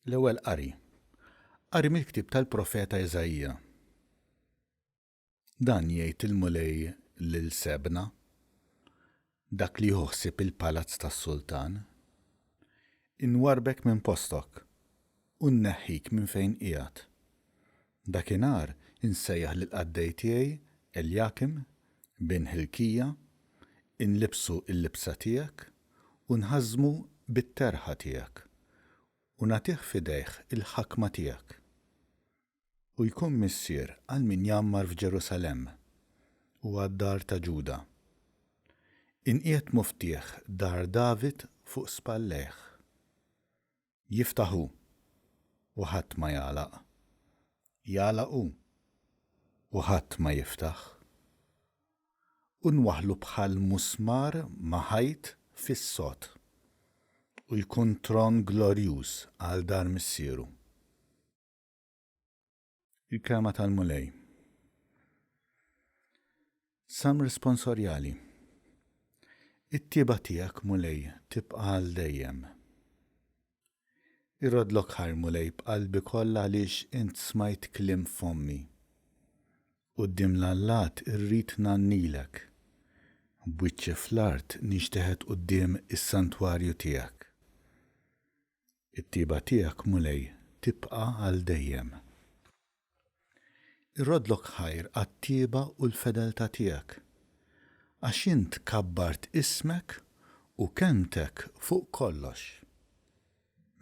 L-ewwel qari mill-ktieb tal-Profeta Eżajja. Dan jgħid il-mulej lil Sebna, dak li joħsib il-palazz tas-sultan, inwarbek minn postok u nneħħik minn fejn qiegħed. Dakinhar insejjaħ lill-qaddej tiegħi Eljakim bin Hilkija inlibsu l-libsa tiegħek u nħażmu bit-terħa tiegħek u nagħtih f'idejh il-ħakma tiegħek. U jkun missier għal min jammar f'Ġerusalemm u għad-dar ta' Ġuda. Inqiegħed muftieħ dar David fuq spallejh. Jiftaħu u ħadd ma jagħlaq. Jagħlaqu u ħadd ma jiftaħ. U nwaħħlu bħal musmar ma' ħajt fis-sod. U jkun tron glorjuż għal dar missieru. Il-kelma tal-mulej. Sam responsorjali. It-tieba tiegħek mulej tibqa' għal dejjem. Irrodlok ħar mulej b'qalbi kollha għaliex int smajt kliem fommi. Quddiem l-Allat irrid nannilek. B'wiċċi fl-art nixteħed quddiem is-santwarju tiegħek. It-tieba tiegħek mulej tibqa' għal dejjem. Irrodlok ħajr għat-tieba u l-fedeltà tiegħek, għax int kabbart ismek u kemtek fuq kollox.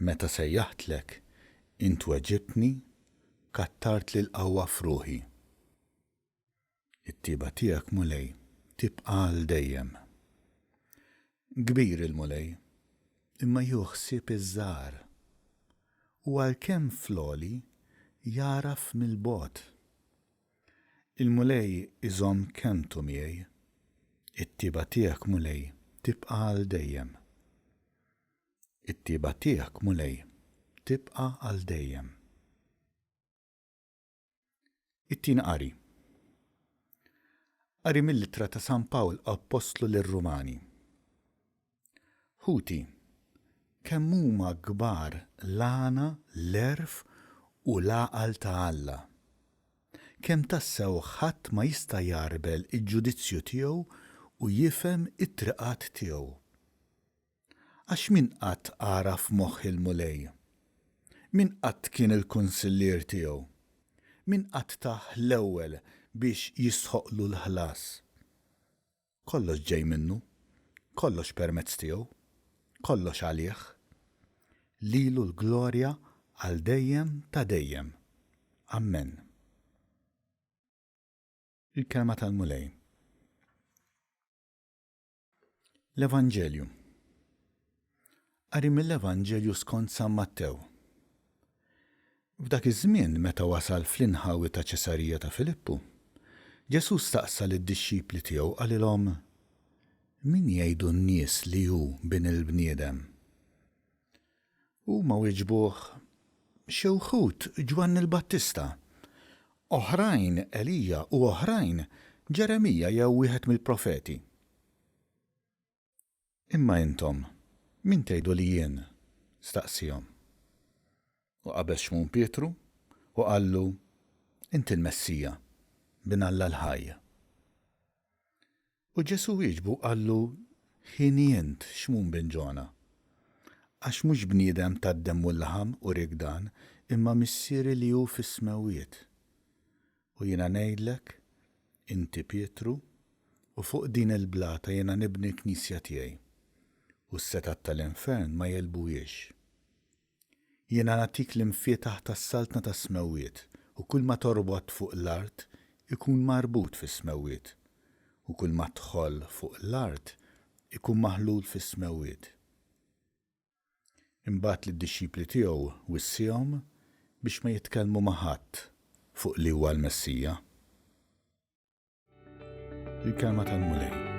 Meta sejjaħtlek, int weġibtni, kattart lil qawwa f'ruħi. It-tieba tiegħek mulej tibqa' għal dejjem. Kbir il-mulej, imma joħsib iż-żgħar u għalkemm floli jaraf mill-bogħod. Il-mulej iżomm kemmtu miegħi. It-tieba tiegħek mulej tibqa' għal dejjem. It-tieba tiegħek mulej tibqa' għal dejjem. It-tieni qari. Qari mill-ittra ta' San Pawl Apostlu lir-Rumani. Ħuti, kemm huma kbar l-għana, l-erf u l-għaqal ta' Alla. Kemm tassew ħadd ma jista' jarbel il-ġudizzju tiegħu u jifhem it-triqat tiegħu. Għax min qatt ara f'moħħ il-mulej? Min qatt kien il-kunsillier tiegħu? Min qatt taħ l-ewwel biex jisħoqlu l-ħlas? Kollox ġej minnu, kollox permezz tiegħu, kollox għalih. Lilu l-glorja għal dejjem ta' dejjem. Amen. Il-kelma tal-mulej. L-Evanġelju. Qari mill-Evanġelju skont San Mattew. F'dak iż-żmien meta wasal fl-inħawi ta' Ċesarija ta' Filippu, Ġesu staqsa lid-dixxipli tiegħu qalilhom: min jgħidu n-nies li hu bin il-bniedem? Huma wieġbuh: xi wħud Ġwann il-Battista, oħrajn Elija u oħrajn Ġeremija jew wieħed mill-profeti. Imma intom, min tgħidu li jien? Staqsihom. U qabel xmun Pietru u qallu: inti l-Messija, bin Alla l-ħaj. U Ġesu wieġbu qallu: ħin jient xmun bin Ġona. Għax mhux bniedem tad-demm u l-laħam u rigdan, imma missieri li hu fis-smawiet. U jiena ngħidlek, inti Pietru, u fuq din il-blata jiena nibni l-Knisja tiegħi, u s-setat tal-infern ma jelbujiex. Jiena nagħtik l-infietaħ tas-saltna tas-smawiet, u kull ma torbot fuq l-art ikun marbut fis-smawiet, u kull ma tħoll fuq l-art ikun maħlul fis-smawiet. Imbagħad lid-dixxipli tiegħu wissihom biex ma jitkellmu ma' ħadd fuq li huwa l-Messija. Il-kelma tal-mulej.